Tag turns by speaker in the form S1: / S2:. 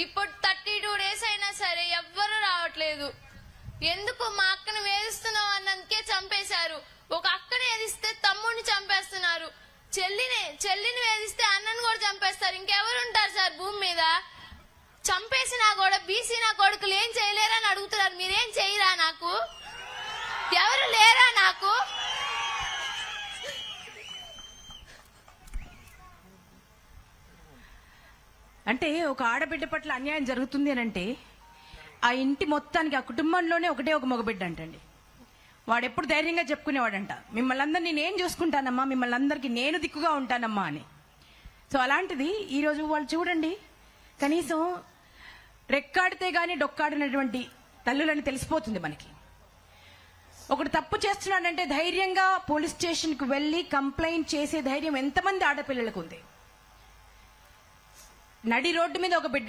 S1: ఇప్పుడు 32 days అయినా సరే ఎవ్వరూ రావట్లేదు. ఎందుకు? మా అక్కను వేధిస్తున్నాం అన్నందుకే చంపేశారు. ఒక అక్కని వేధిస్తే తమ్ముడిని చంపేస్తున్నారు. చెల్లిని వేధిస్తే అన్నను కూడా చంపేస్తారు. ఇంకెవరు ఉంటారు సార్ భూమి మీద? చంపేసినా కూడా బీసీ నా కొడుకులు ఏం చేయలేరని అడుగుతున్నారు. మీరేం చేయరా? నాకు ఎవరు లేరా? నాకు
S2: అంటే ఒక ఆడబిడ్డ పట్ల అన్యాయం జరుగుతుంది అని అంటే ఆ ఇంటి మొత్తానికి, ఆ కుటుంబంలోనే ఒకటే ఒక మగబిడ్డ అంటండి. వాడు ఎప్పుడు ధైర్యంగా చెప్పుకునేవాడంట, మిమ్మల్ని అందరినీ నేను చూసుకుంటానమ్మా, మిమ్మల్ని అందరికీ నేను దిక్కుగా ఉంటానమ్మా అని. సో అలాంటిది ఈరోజు వాళ్ళు చూడండి, కనీసం రెక్కాడితే గానీ డొక్కాడినటువంటి తల్లులని తెలిసిపోతుంది మనకి. ఒకడు తప్పు చేస్తున్నాడంటే ధైర్యంగా పోలీస్ స్టేషన్కి వెళ్ళి కంప్లైంట్ చేసే ధైర్యం ఎంతమంది ఆడపిల్లలకు ఉంది? నడి రోడ్డు మీద ఒక బిడ్డ